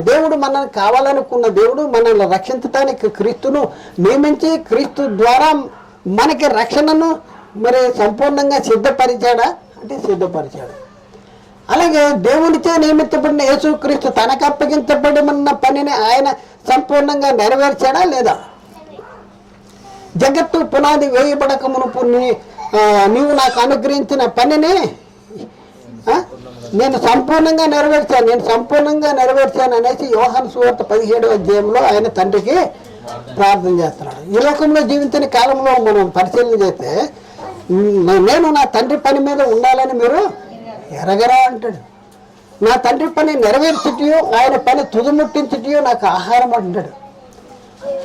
దేవుడు మనల్ని కావాలనుకున్న దేవుడు మనల్ని రక్షించడానికి క్రీస్తును నియమించి క్రీస్తు ద్వారా మనకి రక్షణను మరి సంపూర్ణంగా సిద్ధపరిచాడా అంటే సిద్ధపరిచాడు. అలాగే దేవునిచే నియమించబడిన యేసుక్రీస్తు తనకు అప్పగించబడిన పనిని ఆయన సంపూర్ణంగా నెరవేర్చాడా లేదా? జగత్తు పునాది వేయబడక మునుపు నీవు నాకు అనుగ్రహించిన పనిని నేను సంపూర్ణంగా నెరవేర్చాను అనేసి యోహాను సువార్త 17వ అధ్యాయంలో ఆయన తండ్రికి ప్రార్థన చేస్తున్నాడు. ఈ లోకంలో జీవించిన కాలంలో మనం పరిశీలన చేస్తే నేను నా తండ్రి పని మీద ఉండాలని మీరు ఎరగరా అంటాడు. నా తండ్రి పని నెరవేర్చుటయో ఆయన పని తుదుముట్టించుటయో నాకు ఆహారం అంటాడు.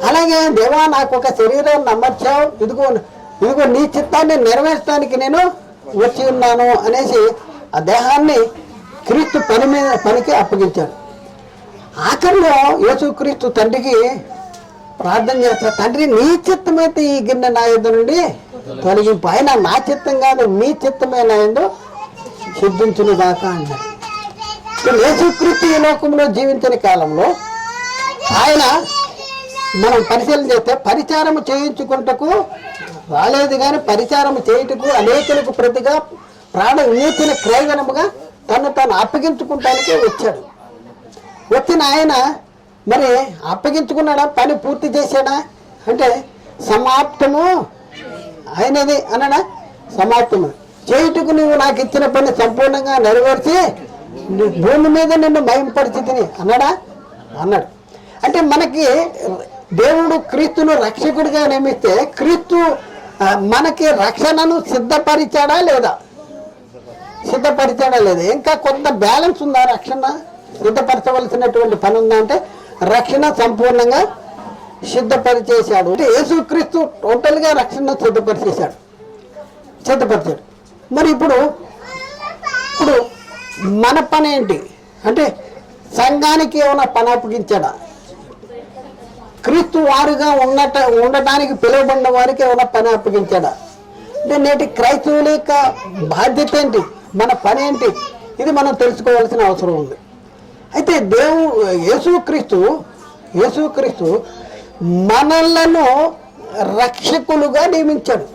అలాగే దేవా నాకు ఒక శరీరాన్ని అమర్చావు, ఇదిగో నీ చిత్తాన్ని నెరవేర్చడానికి నేను వచ్చి ఉన్నాను అనేసి ఆ దేహాన్ని క్రీస్తు పనికి అప్పగించాడు. ఆఖరిలో యేసుక్రీస్తు తండ్రికి ప్రార్థన చేస్తాడు, తండ్రి నీ చిత్తమైతే ఈ గిన్నె నా యుద్ధ నుండి తొలగింపు, ఆయన నా చిత్తం కాదు నీ చిత్తమే నా యందు సిద్ధించును దాకా అన్నాడు. యేసుక్రీస్తు ఈ లోకంలో జీవించిన కాలంలో ఆయన మనం పరిశీలన చేస్తే పరిచారము చేయించుకుంటకు రాలేదు, కానీ పరిచారము చేయుటకు అనేకులకు ప్రతిగా ప్రాణ విమోచన క్రయధనముగా తను అప్పగించుకుంటానికే వచ్చాడు. వచ్చిన ఆయన మరి అప్పగించుకున్నాడా, పని పూర్తి చేశాడా అంటే సమాప్తము అయినది అన్నాడా? సమాప్తము చేయుటకు నువ్వు నాకు ఇచ్చిన పని సంపూర్ణంగా నెరవేర్చి భూమి మీద నిన్ను మహింపరిచితిని అన్నాడా? అన్నాడు. అంటే మనకి దేవుడు క్రీస్తును రక్షకుడిగా నియమిస్తే క్రీస్తు మనకి రక్షణను సిద్ధపరిచాడా లేదా? ఇంకా కొంత బ్యాలెన్స్ ఉందా? రక్షణ సిద్ధపరచవలసినటువంటి పని ఉందా అంటే రక్షణ సంపూర్ణంగా సిద్ధపరిచేశాడు. అంటే యేసుక్రీస్తు టోటల్గా రక్షణ సిద్ధపరిచాడు. మరి ఇప్పుడు మన పని ఏంటి అంటే సంఘానికి ఏమైనా పని అప్పగించాడా? క్రీస్తు వారుగా ఉండటానికి పిలువబడిన వారికి ఏమైనా పని అప్పగించాడా? అంటే నేటి క్రైస్తవుల యొక్క బాధ్యత ఏంటి, మన పని ఏంటి, ఇది మనం తెలుసుకోవాల్సిన అవసరం ఉంది. అయితే యేసుక్రీస్తు మనలను రక్షకులుగా నియమించాడు.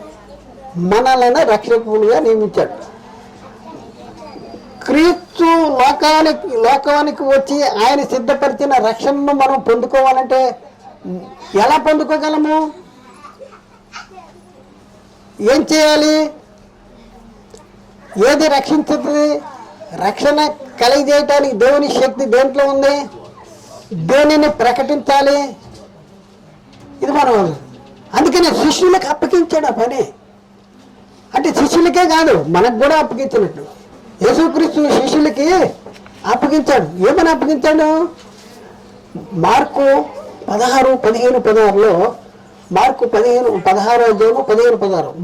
క్రీస్తు లోకానికి వచ్చి ఆయన సిద్ధపరిచిన రక్షణను మనం పొందుకోవాలంటే ఎలా పొందుకోగలము? ఏం చేయాలి? ఏది రక్షించుతుంది? రక్షణ కలిగజేయటానికి దేవుని శక్తి దేంట్లో ఉంది? దేనిని ప్రకటించాలి? ఇది మనం అందుకనే శిష్యులకు అప్పగించాడు ఆ పని. అంటే శిష్యులకే కాదు మనకు కూడా అప్పగించినట్టు యేసుక్రీస్తు శిష్యులకి అప్పగించాడు. ఏమని అప్పగించాడు? మార్కు 16:15-16లో మార్కు 16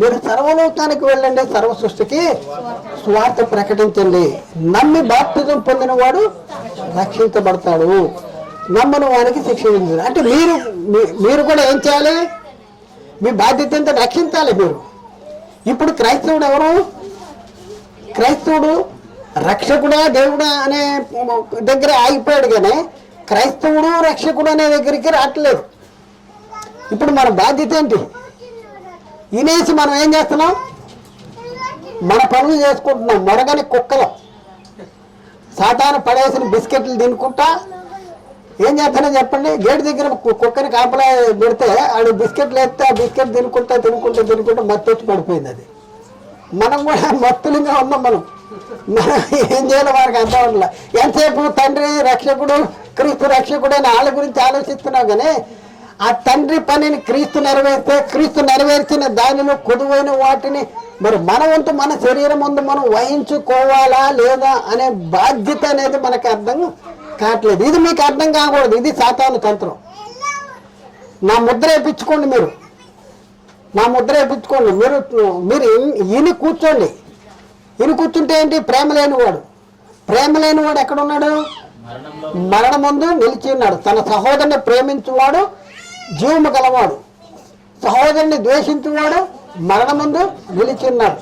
మీరు సర్వలోకానికి వెళ్ళండి, సర్వ సృష్టికి స్వార్థ ప్రకటించండి, నమ్మి బాప్తిజం పొందిన వాడు రక్షించబడతాడు, నమ్మని వానికి శిక్ష విధించండి. అంటే మీరు కూడా ఏం చేయాలి? మీ బాధ్యత ఎంత? రక్షించాలి మీరు. ఇప్పుడు క్రైస్తవుడు ఎవరు? క్రైస్తవుడు రక్షకుడా దేవుడా అనే దగ్గర ఆగిపోయాడు, కానీ క్రైస్తవుడు రక్షకుడు అనే దగ్గరికి రావట్లేదు. ఇప్పుడు మన బాధ్యత ఏంటి? వినేసి మనం ఏం చేస్తున్నాం? మన పనులు చేసుకుంటున్నాం. మొరగని కుక్కలు సాతాను పడేసిన బిస్కెట్లు తినుకుంటా ఏం చేస్తానో చెప్పండి. గేటు దగ్గర కుక్కని కాపలా పెడితే ఆడు బిస్కెట్లు వేస్తే ఆ బిస్కెట్ తినుకుంటా మత్తు వచ్చి పడిపోయింది. అది మనం కూడా మత్తులుగా ఉన్నాం. మనం ఏం చేయాలో వారికి అర్థం అవ్వట్లే. ఎంతసేపు తండ్రి రక్షకుడు క్రీస్తు రక్షకుడు అని వాళ్ళ గురించి ఆలోచిస్తున్నాం, కానీ ఆ తండ్రి పనిని క్రీస్తు నెరవేర్చిన దానిలో కొదువైన వాటిని మరి మన వంతు మన శరీరం ముందు మనం వహించుకోవాలా లేదా అనే బాధ్యత అనేది మనకు అర్థం కావట్లేదు. ఇది మీకు అర్థం కాకూడదు. ఇది సాతాను తంత్రం. నా ముద్ర వేయించుకోండి. మీరు ఈయన కూర్చోండి. ఈయన కూర్చుంటే ఏంటి? ప్రేమ లేనివాడు ఎక్కడున్నాడు? మరణ ముందు నిలిచి ఉన్నాడు. తన సహోదరుని ప్రేమించువాడు జీవము గలవాడు, సహోదరుని ద్వేషించువాడు మరణ ముందు నిలిచి ఉన్నాడు.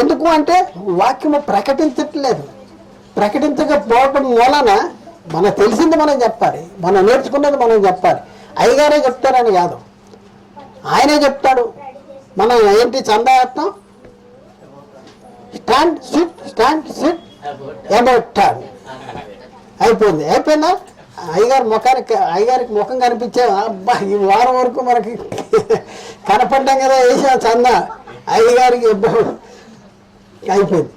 ఎందుకు అంటే వాక్యము ప్రకటించట్లేదు. ప్రకటించకపోవటం మూలన మనకు తెలిసింది మనం చెప్పాలి, మనం నేర్చుకున్నది మనం చెప్పాలి. అయ్యగారే చెప్తారని కాదు, ఆయనే చెప్తాడు. మనం ఏంటి చందాయత్నం, స్టాండ్ సిట్ అబౌట్ టర్న్ అయిపోయిందా. అయ్యగారికి ముఖం కనిపించే, అబ్బా ఈ వారం వరకు మనకి కనపడ్డాం కదా, వేసా చందా అయ్యగారికి అయిపోయింది.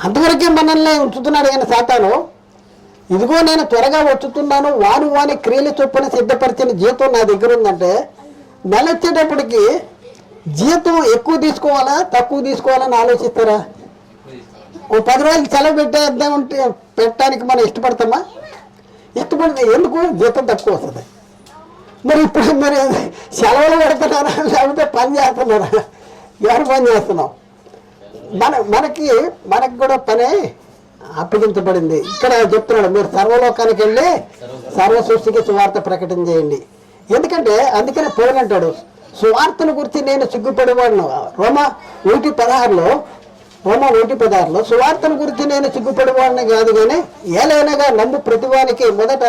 అంతవరకే మనల్ని ఉంచుతున్నాడు. కానీ సాతాను, ఇదిగో నేను త్వరగా వచ్చుతున్నాను, వాని క్రియల చొప్పున సిద్ధపరిచిన జీతం నా దగ్గర ఉందంటే, నెల వచ్చేటప్పటికి జీతం ఎక్కువ తీసుకోవాలా తక్కువ తీసుకోవాలని ఆలోచిస్తారా? ఓ 10 రోజులు సెలవు పెట్టేద్దామంటే పెట్టడానికి మనం ఇష్టపడతామా? ఇష్టపడితే ఎందుకు? జీతం తక్కువ వస్తుంది. మరి ఇప్పుడు మరి సెలవులు పెడుతున్నారా లేకపోతే పని చేస్తున్నారా? ఎవరు పని చేస్తున్నాం? మనకి కూడా పని అప్పగించబడింది. ఇక్కడ చెప్తున్నాడు, మీరు సర్వలోకానికి వెళ్ళి సర్వ సృష్టికి సువార్త ప్రకటన చేయండి. ఎందుకంటే అందుకనే పౌలు అంటాడు, సువార్తను గురించి నేను సిగ్గుపడేవాడును. రోమా 1:16 సువార్తను గురించి నేను సిగ్గుపడేవాడిని కాదు, కానీ ఏలైనగా నమ్ము ప్రతివానికి మొదట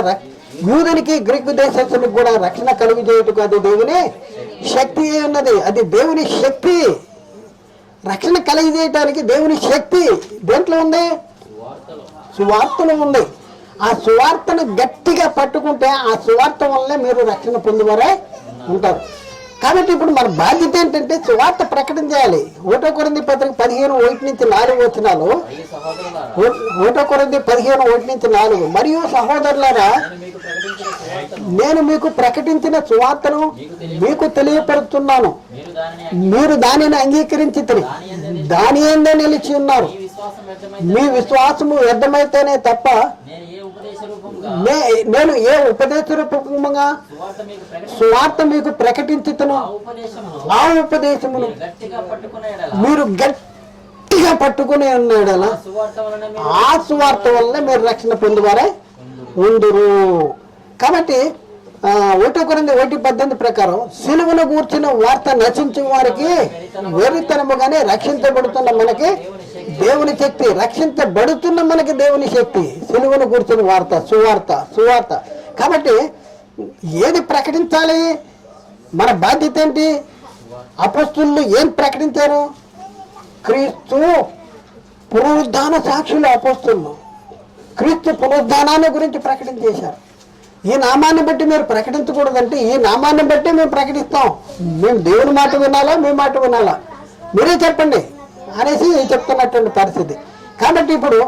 యూదునికి గ్రీకు దేశస్తులకు కూడా రక్షణ కలుగు చేయుటకు అది దేవుని శక్తి ఉన్నది. అది దేవుని శక్తి. రక్షణ కలిగజేయటానికి దేవుని శక్తి దేంట్లో ఉంది? సువార్తలో ఉంది. ఆ సువార్తను గట్టిగా పట్టుకుంటే ఆ సువార్త వల్లే మీరు రక్షణ పొందువారే ఉంటారు. కాబట్టి ఇప్పుడు మన బాధ్యత ఏంటంటే సువార్త ప్రకటన చేయాలి. 1 కొరింథీ పత్రిక 15:1-4 వచనాలు, 1 కొరింథీ 15:1-4, మరియు సహోదరులారా, నేను మీకు ప్రకటించిన సువార్తను మీకు తెలియపరుస్తున్నాను, మీరు దానిని అంగీకరించి దాని యందే నిలిచి ఉన్నారు. మీ విశ్వాసము వ్యర్థమైతేనే తప్ప నేను ఏ ఉపదేశ రూపంగా సువార్త మీకు ప్రకటించుతును, ఆ ఉపదేశమును మీరు గట్టిగా పట్టుకునే ఉన్నాడు. ఆ సువార్త వల్ల మీరు రక్షణ పొందువారే ఉందురు. కాబట్టి 1 కొరింథీ 1:18 ప్రకారం సిలువను గూర్చిన వార్త నశించే వారికి వెర్రితనముగానే రక్షించబడుతున్న మనకి దేవుని శక్తి, రక్షించబడుతున్న మనకి దేవుని శక్తి, సిలువను గూర్చిన వార్త, సువార్త. కాబట్టి ఏది ప్రకటించాలి? మన బాధ్యత ఏంటి? అపొస్తలులు ఏం ప్రకటించారు? క్రీస్తు పునరుద్ధాన సాక్షులు అపొస్తలులు క్రీస్తు పునరుద్ధానాన్ని గురించి ప్రకటించేశారు. ఈ నామాన్ని బట్టి మీరు ప్రకటించకూడదంటే, ఈ నామాన్ని బట్టి మేము ప్రకటిస్తాం, మేము దేవుని మాట వినాలా మీ మాట వినాలా మీరే చెప్పండి అనేసి చెప్తున్నటువంటి పరిస్థితి. కాబట్టి ఇప్పుడు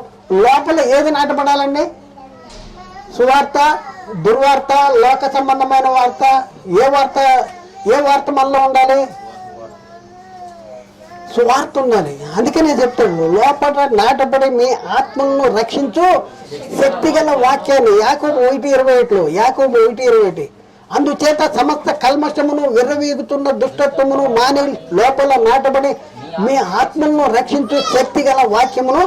లోపల ఏది నాటపడాలండి? సువార్త, దుర్వార్త, లోక సంబంధమైన వార్త, ఏ వార్త మనలో ఉండాలి? సువార్త ఉండాలి. అందుకనే చెప్తాడు, లోపల నాటపడి మీ ఆత్మలను రక్షించు శక్తిగల వాక్యాన్ని. యాకోబు 1:21 అందుచేత సమస్త కల్మషమును విర్రవీగుతున్న దుష్టత్వమును మాని లోపల నాటబడి మీ ఆత్మలను రక్షించు శక్తిగల వాక్యమును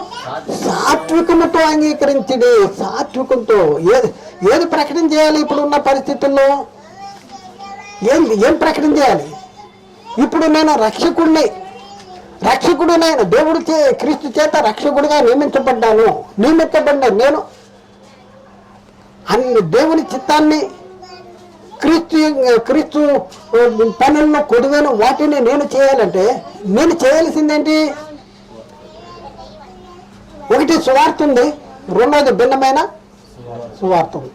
సాత్వికముతో అంగీకరించండి. సాత్వికంతో ఏది ప్రకటన చేయాలి? ఇప్పుడున్న పరిస్థితుల్లో ఏం ప్రకటన చేయాలి? ఇప్పుడు నేను రక్షకుడునైన దేవుడు క్రీస్తు చేత రక్షకుడిగా నియమించబడ్డాను. నేను అన్ని దేవుని చిత్తాన్ని, క్రీస్తు పనులను కొదువైన వాటిని నేను చేయాలంటే నేను చేయాల్సిందేంటి? ఒకటి సువార్త ఉంది, రెండోది భిన్నమైన సువార్త ఉంది.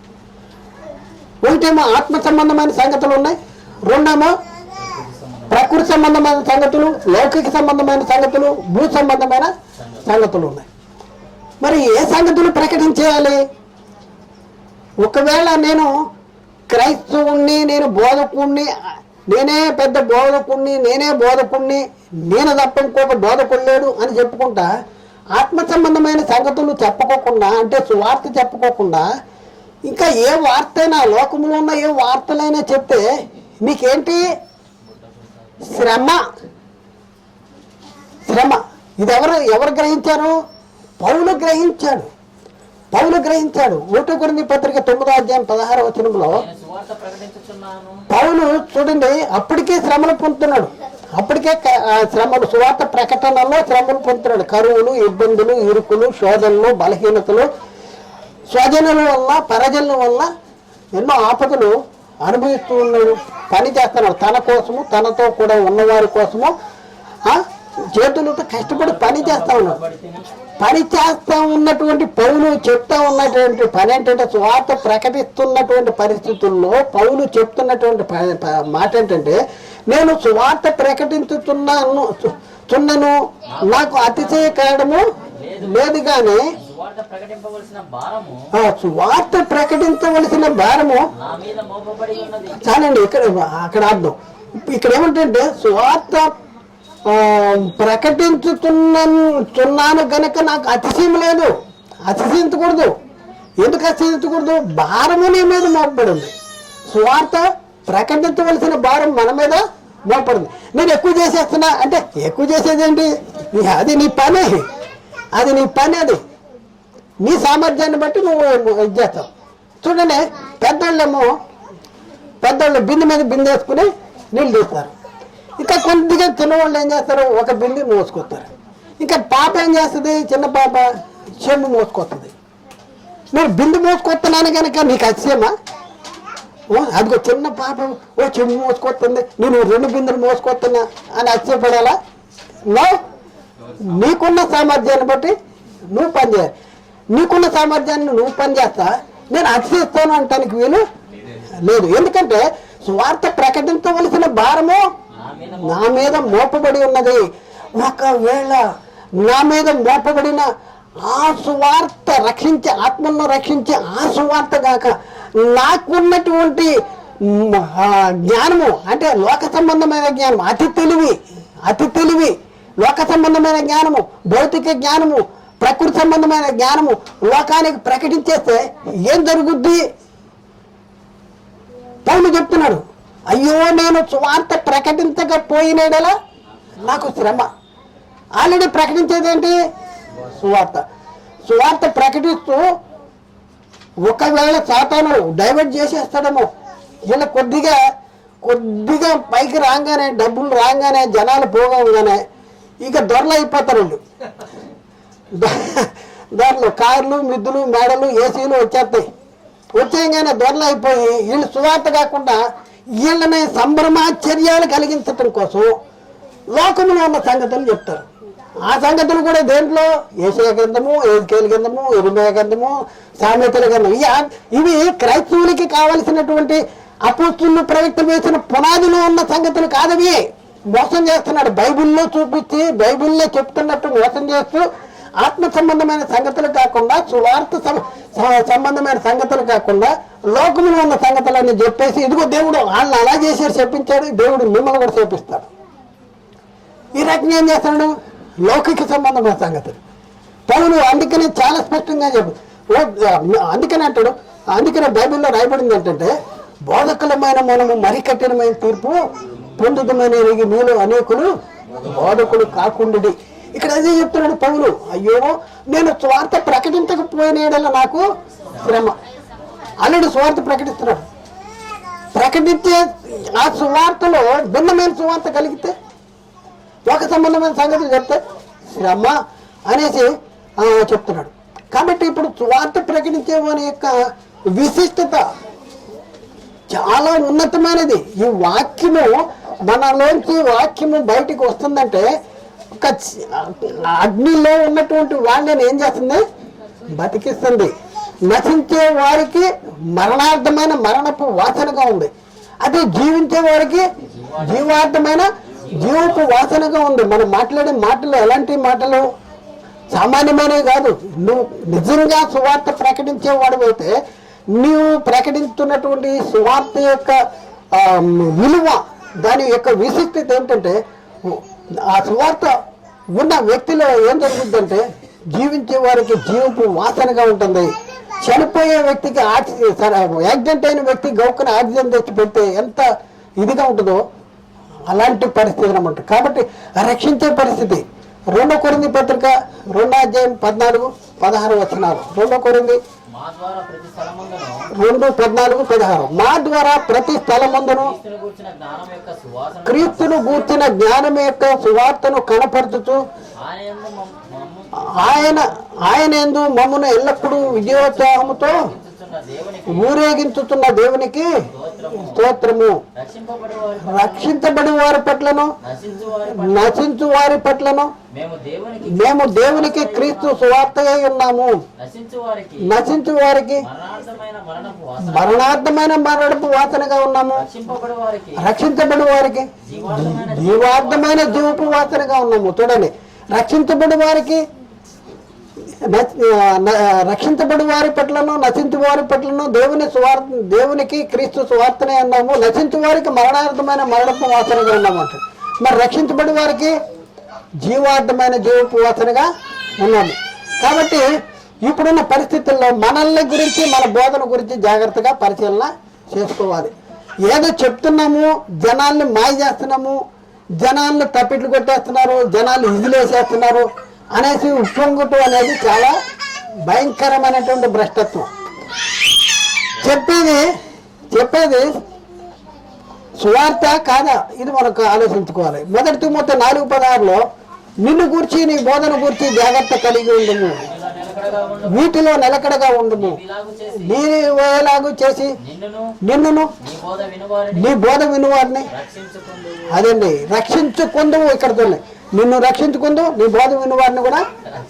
ఒకటేమో ఆత్మ సంబంధమైన సంగతులు ఉన్నాయి, రెండేమో ప్రకృతి సంబంధమైన సంగతులు, లౌకిక సంబంధమైన సంగతులు, భూ సంబంధమైన సంగతులు ఉన్నాయి. మరి ఏ సంగతులు ప్రకటించేయాలి? ఒకవేళ నేను క్రైస్తవుణ్ణి, నేను బోధకుణ్ణి, నేనే పెద్ద బోధకుణ్ణి, నేను తప్ప ఇంకొక బోధకుడు లేడు అని చెప్పుకుంటా ఆత్మ సంబంధమైన సంగతులు చెప్పుకోకుండా, అంటే సువార్త చెప్పుకోకుండా ఇంకా ఏ వార్త అయినా, లోకంలో ఉన్న ఏ వార్తలైనా చెప్తే నీకేంటి? శ్రమ. ఇది ఎవరు గ్రహించారు? పౌలు గ్రహించాడు. 1 కొరింథీ పత్రిక 9:16 పౌలు చూడండి, అప్పటికే శ్రమలు పొందుతున్నాడు. శ్రమలు, సువార్త ప్రకటనలో శ్రమలు పొందుతున్నాడు. కరువులు, ఇబ్బందులు, ఇరుకులు, శోధనలు, బలహీనతలు, స్వజనుల వల్ల పరజనుల వల్ల ఎన్నో ఆపదలు అనుభవిస్తూ ఉన్నాడు. పని చేస్తున్నాడు తన కోసము, తనతో కూడా ఉన్నవారి కోసము చేతులతో కష్టపడి పని చేస్తా ఉన్నాడు. పని చేస్తా ఉన్నటువంటి పౌలు చెప్తా ఉన్నటువంటి పని ఏంటంటే, సువార్త ప్రకటిస్తున్నటువంటి పరిస్థితుల్లో పౌలు చెప్తున్నటువంటి మాట ఏంటంటే, నేను సువార్త ప్రకటించుతున్నాను, నాకు అతిశయ కారణము లేదు కానీ సువార్త ప్రకటించవలసిన భారము చాలండి. అక్కడ అర్థం ఇక్కడ ఏమంటే, సువార్త ప్రకటించుతున్నాను గనక నాకు అతిశయం లేదు. అతిశయించకూడదు. ఎందుకు అతిశయించకూడదు? భారము నీ మీద మోపబడింది. సువార్త ప్రకటించవలసిన భారం మన మీద మోపడింది. నేను ఎక్కువ చేసేస్తున్నా అంటే ఎక్కువ చేసేదేంటి? అది నీ పని, అది నీ పని, అది నీ సామర్థ్యాన్ని బట్టి నువ్వు ఇది చేస్తావు. చూడండి, పెద్దవాళ్ళు బిందె మీద బిందె వేసుకుని నీళ్ళు తీస్తారు. ఇంకా కొద్దిగా చిన్నవాళ్ళు ఏం చేస్తారు, ఒక బిందె మోసుకొస్తారు. ఇంకా పాప ఏం చేస్తుంది, చిన్న పాప చెంబు మోసుకొస్తుంది. మీరు బిందె మోసుకొస్తున్నాను కనుక నీకు అతిశయమా? అదిగో చిన్న పాప చెంబు మోసుకొస్తుంది, నేను 2 బిందెలు మోసుకొస్తున్నా అని అతిశయపడాలా? నో. నీకున్న సామర్థ్యాన్ని బట్టి నువ్వు పని చేయాలి. నీకున్న సామర్థ్యాన్ని నువ్వు పని చేస్తా, నేను అతిశయిస్తాను అంటానికి వీలు లేదు. ఎందుకంటే స్వార్థ ప్రకటించవలసిన భారము నా మీద మోపబడి ఉన్నది. ఒకవేళ నా మీద మోపబడిన ఆ సువార్త రక్షించే, ఆత్మలను రక్షించే ఆ సువార్త కాక నాకున్నటువంటి జ్ఞానము అంటే లోక సంబంధమైన జ్ఞానం, అతి తెలివి లోక సంబంధమైన జ్ఞానము, భౌతిక జ్ఞానము, ప్రకృతి సంబంధమైన జ్ఞానము లోకానికి ప్రకటించేస్తే ఏం జరుగుద్ది? పౌలు చెప్తున్నాడు, అయ్యో నేను సువార్త ప్రకటించకపోయినాడలా నాకు శ్రమ. ఆల్రెడీ ప్రకటించేదేంటి? సువార్త ప్రకటిస్తూ ఒకవేళ సాతాను డైవర్ట్ చేసేస్తాడేమో. ఇలా కొద్దిగా పైకి రాగానే, డబ్బులు రాగానే, జనాలు పోగానే ఇక దొరలు అయిపోతారు. వీళ్ళు దొరలు, కార్లు, మిద్దులు, మేడలు, ఏసీలు వచ్చేయగానే దొరలు అయిపోయి వీళ్ళు సువార్త కాకుండా వీళ్ళని సంభ్రమాశ్చర్యాలు కలిగించటం కోసం లోకంలో ఉన్న సంగతులు చెప్తారు. ఆ సంగతులు కూడా దేంట్లో? యేషయా గ్రంథము, ఎహెజ్కేలు గ్రంథము, యెరెమీయా గ్రంథము, సామెతల గ్రంథం. ఇవి క్రైస్తవులకి కావలసినటువంటి అపోస్తులు ప్రవక్తలు వేసిన పునాదిలో ఉన్న సంగతులు కాదవి. మోసం చేస్తున్నాడు. బైబిల్లో చూపించి బైబిల్లో చెప్తున్నట్టు మోసం చేస్తూ ఆత్మ సంబంధమైన సంగతులు కాకుండా, సువార్త సంబంధమైన సంగతులు కాకుండా లోకంలో ఉన్న సంగతులన్నీ చెప్పేసి ఇదిగో దేవుడు వాళ్ళని అలా చేశారు, చెప్పించాడు, దేవుడు మిమ్మల్ని కూడా చేపిస్తాడు. ఈ రకంగా ఏం చేస్తాడు? లౌకిక సంబంధమైన సంగతులు. పౌలు అందుకనే చాలా స్పష్టంగా అందుకనే బైబిల్లో రాయబడింది ఏంటంటే, బోధకులమైన మనము మరి కఠినమైన తీర్పు పొందుదమని మీలో అనేకులు బోధకులు కాకుండాడి. ఇక్కడ అదే చెప్తున్నాడు పౌలు, అయ్యో నేను స్వార్థ ప్రకటించకపోయినాడల్లా నాకు శ్రమ. ఆల్రెడీ స్వార్థ ప్రకటిస్తున్నాడు. ప్రకటించే ఆ సువార్తలో భిన్నమైన సువార్త కలిగితే, ఒక సంబంధమైన సంగతులు చెప్తే శ్రమ అనేసి చెప్తున్నాడు. కాబట్టి ఇప్పుడు సువార్త ప్రకటించే వారి యొక్క విశిష్టత చాలా ఉన్నతమైనది. ఈ వాక్యము మనలోంచి వాక్యము బయటికి వస్తుందంటే ఒక అగ్నిలో ఉన్నటువంటి వాళ్ళని ఏం చేస్తుంది? బతికిస్తుంది. నశించే వారికి మరణార్థమైన మరణపు వాసనగా ఉంది. అదే జీవించే వారికి జీవార్థమైన జీవపు వాసనగా ఉంది. మనం మాట్లాడే మాటలు ఎలాంటి మాటలు? సామాన్యమైనవి కాదు. నువ్వు నిజంగా సువార్త ప్రకటించేవాడు అయితే నీవు ప్రకటిస్తున్నటువంటి సువార్త యొక్క విలువ, దాని యొక్క విశిష్టత ఏంటంటే, ఆ సువార్త ఉన్న వ్యక్తిలో ఏం జరుగుతుందంటే జీవించే వారికి జీవపు వాసనగా ఉంటుంది. చనిపోయే వ్యక్తికి యాక్సిడెంట్ అయిన వ్యక్తి గౌకన ఆక్సిజన్ తెచ్చి పెడితే ఎంత ఇదిగా ఉంటుందో అలాంటి పరిస్థితి అన్నమాట. కాబట్టి రక్షించే పరిస్థితి. 2 కొరింథీ పత్రిక 2వ అధ్యాయం 14-16 వచనాలు. 2 కొరింథీ 2:14-16. మా ద్వారా ప్రతి స్థలమందును క్రీస్తును గూర్చిన జ్ఞానం యొక్క సువార్తను కనపరచుచు ఆయన ఆయన యందు మమ్మను ఎల్లప్పుడూ విజయోత్సాహముతో ఊరేగించుతున్న దేవునికి స్తోత్రము. రక్షించబడి వారి పట్లను నశించు వారి పట్లను మేము దేవునికి క్రీస్తు సువార్త అయి ఉన్నాము. నశించు వారికి మరణార్థమైన మరణపు వాసనగా ఉన్నాము. రక్షించబడి వారికి జీవార్థమైన జీవపు వాసనగా ఉన్నాము. చూడండి, రక్షించబడి వారికి రక్షించబడి వారి పట్లను నశించు వారి పట్లను దేవునికి క్రీస్తు సువార్తనే అన్నాము. నశించు వారికి మరణార్థమైన మరణపు వాసనగా ఉన్నాము. మరి రక్షించబడి వారికి జీవార్థమైన జీవపు వాసనగా ఉన్నాము. కాబట్టి ఇప్పుడున్న పరిస్థితుల్లో మనల్ని గురించి మన బోధన గురించి జాగ్రత్తగా పరిశీలన చేసుకోవాలి. ఏదో చెప్తున్నాము, జనాల్ని మాయ చేస్తున్నాము, జనాల్ని తప్పిట్లు కొట్టేస్తున్నారు, జనాలు ఇదిలేసేస్తున్నారు అనేసి ఉప్పొంగుట అనేది చాలా భయంకరమైనటువంటి భ్రష్టత్వం. చెప్పేది సువార్త కాదా, ఇది మనకు ఆలోచించుకోవాలి. మొదటి తిమోతి 4:16 నిన్ను గూర్చి నీ బోధన గూర్చి జాగ్రత్త కలిగి ఉండము, వీటిలో నిలకడగా ఉండము, నీవేలాగు చేసి నిన్నును నీ బోధ వినువారిని అదండి రక్షించుకుందువు. ఇక్కడ చూడండి, నిన్ను రక్షించుకుందు, నీ బోధ వినువారిని కూడా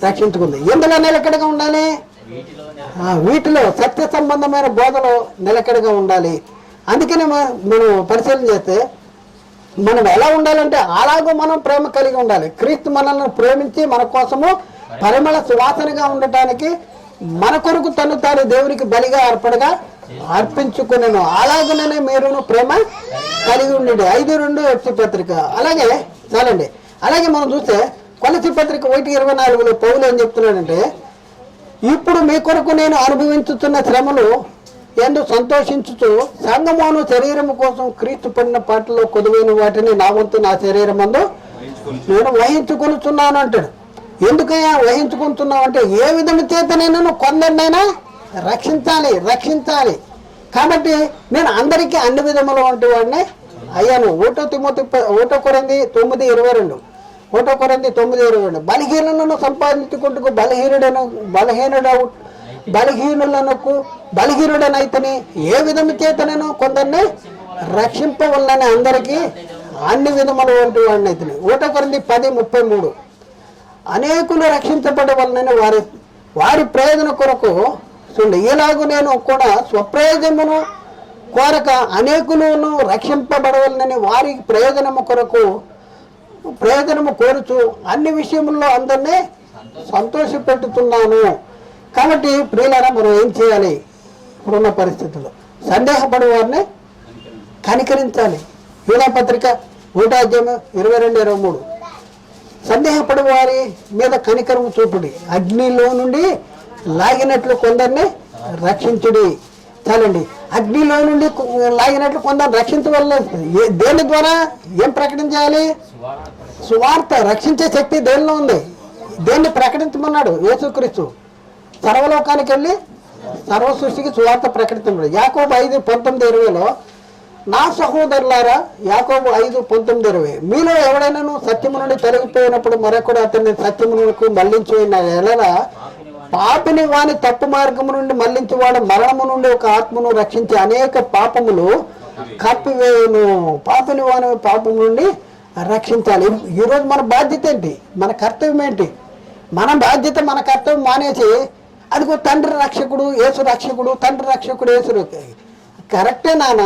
రక్షించుకుంది. ఎందులో నిలకడగా ఉండాలి? వీటిలో సత్య సంబంధమైన బోధలో నిలకడగా ఉండాలి. అందుకనే మనం పరిశీలన చేస్తే మనం ఎలా ఉండాలంటే అలాగూ మనం ప్రేమ కలిగి ఉండాలి. క్రీస్తు మనల్ని ప్రేమించి మన కోసము పరిమళ సువాసనగా ఉండటానికి మన కొరకు తను తాను దేవునికి బలిగా అర్పించుకునేను. అలాగనే మీరును ప్రేమ కలిగి ఉండేది. 5:2 ఎఫ్సీ పత్రిక. అలాగే చాలండి. అలాగే మనం చూస్తే కొలసీ పత్రిక 1:24 పౌలు ఏం చెప్తున్నాడంటే, ఇప్పుడు మీ కొరకు నేను అనుభవించుతున్న శ్రమలు ఎందు సంతోషించుతూ సంగమును శరీరము కోసం క్రీస్తు పడిన పాటల్లో కొదువైన వాటిని నా వంతు నా శరీరం అందు నేను వహించుకొనుచున్నాను అంటాడు. ఎందుకయ్యా వహించుకుంటున్నావు అంటే, ఏ విధము చేత నేను కొందరినైనా రక్షించాలి. కాబట్టి నేను అందరికీ అన్ని విధములు వంటి వాడిని అయ్యాను. 1 కొరింథీ 9:22 బలహీనులను సంపాదించుకుంటూ బలహీనుడనైతని ఏ విధము చేత నేను కొందరిని రక్షింపవల్లని అందరికీ అన్ని విధముల వంటి వాడిని అయితని. 1 కొరింథీ 10:33 అనేకులు రక్షించబడవలనని వారి ప్రయోజన కొరకు చూడండి, ఇలాగూ నేను కూడా స్వప్రయోజనమును కోరక అనేకులను రక్షింపబడవలనని వారి ప్రయోజనము కోరుచు అన్ని విషయముల్లో అందరినీ సంతోషపెట్టుతున్నాను. కాబట్టి ప్రియులారా, మనం ఏం చేయాలి? ఇప్పుడున్న పరిస్థితుల్లో సందేహపడే వారిని కనికరించాలి. యూదా పత్రిక 1:22-23 సందేహపడే వారి మీద కనికరము చూపుడి, అగ్నిలో నుండి లాగినట్లు కొందరిని రక్షించుడి. చాలండి, అగ్నిలో నుండి లాగినట్లు కొందరిని రక్షించవల్ల దేని ద్వారా ఏం ప్రకటించాలి? సువార్త. రక్షించే శక్తి దేనిలో ఉంది? దేన్ని ప్రకటించమన్నాడు యేసుక్రీస్తు? సర్వలోకానికి వెళ్ళి సర్వ సృష్టికి సువార్త ప్రకటించమన్నాడు. యాకోబు 5:19-20 నా సహోదరులారా, యాకోబు 5:19-20 మీలో ఎవడైనాను సత్యము నుండి తొలగిపోయినప్పుడు మరొకడు అతన్ని సత్యమునకు మళ్లించిన ఎడల పాపిని వాని తప్పు మార్గము నుండి మళ్లించి వాడు మరణము నుండి ఒక ఆత్మను రక్షించి అనేక పాపములు కప్పివేయును. పాపిని వాని పాపం నుండి రక్షించాలి. ఈరోజు మన బాధ్యత ఏంటి? మన కర్తవ్యం ఏంటి? మన బాధ్యత, మన కర్తవ్యం మానేసి అదిగో తండ్రి రక్షకుడు యేసు రక్షకుడు, తండ్రి రక్షకుడు యేసు. కరెక్టే నాన్న,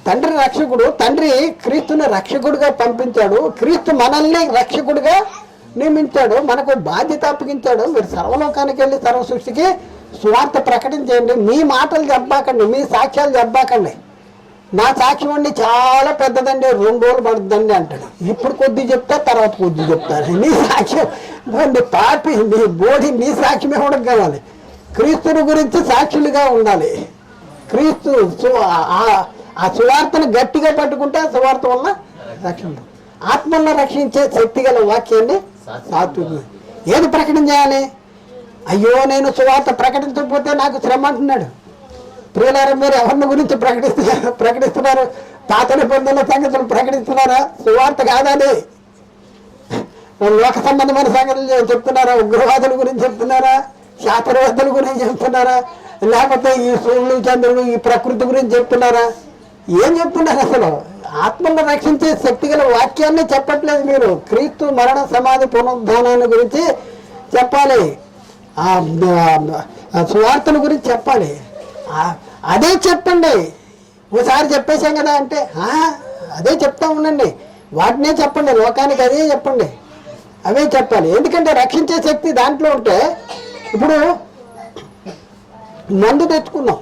తండ్రి రక్షకుడు. తండ్రి క్రీస్తుని రక్షకుడిగా పంపించాడు. క్రీస్తు మనల్ని రక్షకుడిగా నియమించాడు, మనకు బాధ్యత అప్పగించాడు. మీరు సర్వలోకానికి వెళ్ళి సర్వ సృష్టికి సువార్త ప్రకటించండి. మీ మాటలు చెప్పాకండి, మీ సాక్ష్యాలు చెప్పాకండి. నా సాక్ష్యం అండి చాలా పెద్దదండి, 2 రోజులు పడుతుందండి అంటాడు. ఇప్పుడు కొద్ది చెప్తా, తర్వాత కొద్ది చెప్తారు. నీ సాక్ష్యం పాపి, నీ బోడి, నీ సాక్ష్యమే ఉండదు కావాలి. క్రీస్తుని గురించి సాక్షులుగా ఉండాలి. క్రీస్తు ఆ సువార్తను గట్టిగా పట్టుకుంటే ఆ సువార్త వల్ల రక్షణ, ఆత్మలను రక్షించే శక్తి గల వాక్యాన్ని సాత్వికం. ఏది ప్రకటించాలి? అయ్యో నేను సువార్త ప్రకటించకపోతే నాకు శ్రమ అంటున్నాడు. ప్రియులారా, మీరు ఎవరిని గురించి ప్రకటిస్తున్నారు? పాత నిబంధనల సంగతులు ప్రకటిస్తున్నారా? సువార్త కాదని లోక సంబంధమైన సంగతులు చెప్తున్నారా? ఉగ్రవాదుల గురించి చెప్తున్నారా? శాస్త్రవేత్తల గురించి చెప్తున్నారా? లేకపోతే ఈ సూర్యుడు చంద్రుడు ఈ ప్రకృతి గురించి చెప్తున్నారా? ఏం చెప్తున్నారు? అసలు ఆత్మను రక్షించే శక్తి గల వాక్యాన్ని చెప్పట్లేదు మీరు. క్రీస్తు మరణ సమాధి పునరుద్ధానాన్ని గురించి చెప్పాలి, సువార్తల గురించి చెప్పాలి. అదే చెప్పండి. ఒకసారి చెప్పేశాం కదా అంటే అదే చెప్తా ఉండండి. వాటినే చెప్పండి, లోకానికి అదే చెప్పండి, అవే చెప్పాలి. ఎందుకంటే రక్షించే శక్తి దాంట్లో ఉంటే, ఇప్పుడు మందు తెచ్చుకున్నాం,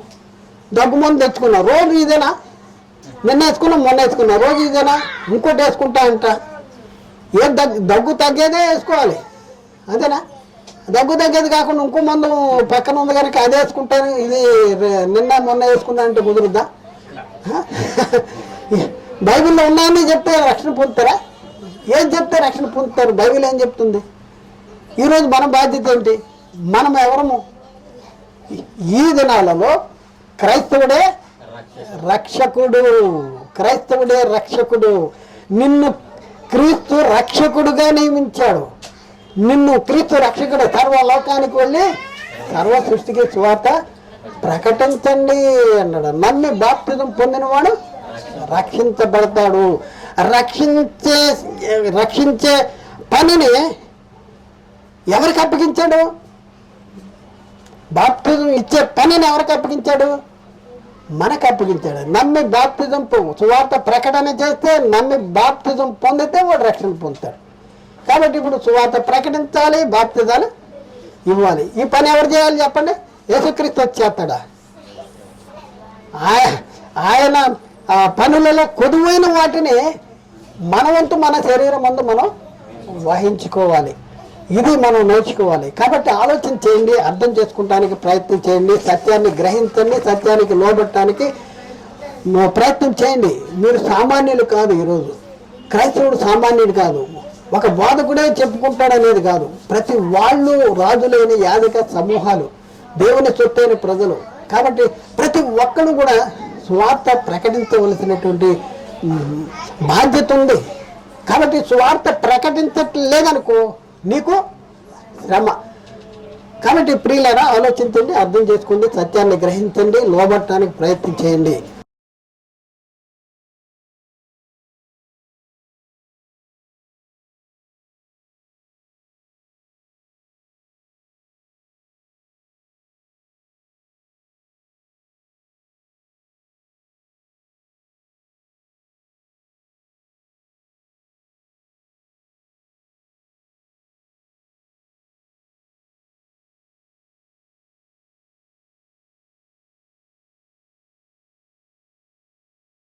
దగ్గు మందు తెచ్చుకున్నాం, రోజు ఇదేనా? నిన్న వేసుకున్నాం, మొన్న వేసుకున్నాం, రోజు ఇదేనా? ఇంకోటి వేసుకుంటా అంట. ఏ దగ్గు తగ్గేదే వేసుకోవాలి, అంతేనా? దగ్గు తగ్గేది కాకుండా ఇంకో మందు పక్కన ఉంది కనుక అదే వేసుకుంటాను, ఇది నిన్న మొన్న వేసుకున్నా అంటే కుదురుద్దా? బైబిల్లో ఉన్నాయని చెప్తే రక్షణ పొందుతారా? ఏం చెప్తే రక్షణ పొందుతారు? బైబిల్ ఏం చెప్తుంది? ఈరోజు మన బాధ్యత ఏంటి? మనం ఎవరము? ఈ దినాలలో క్రైస్తవుడే రక్షకుడు, క్రైస్తవుడే రక్షకుడు. నిన్ను క్రీస్తు రక్షకుడుగా నియమించాడు. నిన్ను క్రీస్తు రక్షకుడు. సర్వలోకానికి వెళ్ళి సర్వ సృష్టికి సువార్త ప్రకటించండి అన్నాడు. నమ్మి బాప్తిజం పొందినవాడు రక్షించబడతాడు. రక్షించే పనిని ఎవరికి అప్పగించాడు? బాప్తిజం ఇచ్చే పనిని ఎవరికి అప్పగించాడు? మనకు అప్పగించాడు. నమ్మి బాప్తిజం సువార్త ప్రకటన చేస్తే, నమ్మి బాప్తిజం పొందితే వాడు రక్షణ పొందుతాడు. కాబట్టి ఇప్పుడు సువార్త ప్రకటించాలి, బాప్తిజాలు ఇవ్వాలి. ఈ పని ఎవరు చేయాలి చెప్పండి? యేసుక్రీస్తు వచ్చేస్తాడా? ఆయన పనులలో కొదువైన వాటిని మన వంతు మన శరీరం ముందు మనం వహించుకోవాలి. ఇది మనం నేర్చుకోవాలి. కాబట్టి ఆలోచన చేయండి, అర్థం చేసుకుంటానికి ప్రయత్నం చేయండి, సత్యాన్ని గ్రహించండి, సత్యానికి లోబట్టడానికి ప్రయత్నం చేయండి. మీరు సామాన్యులు కాదు. ఈరోజు క్రైస్తవుడు సామాన్యుడు కాదు. ఒక బోధకుడే చెప్పుకుంటాడనేది కాదు. ప్రతి వాళ్ళు రాజులైన యాజక సమూహాలు, దేవుని సొత్తైన ప్రజలు. కాబట్టి ప్రతి ఒక్కరు కూడా సువార్త ప్రకటించవలసినటువంటి బాధ్యత ఉంది. కాబట్టి సువార్త ప్రకటించట్లేదనుకో నీకు శ్రమ. కాబట్టి ప్రియులారా, ఆలోచించండి, అర్థం చేసుకోండి, సత్యాన్ని గ్రహించండి, లోబట్టడానికి ప్రయత్నం చేయండి.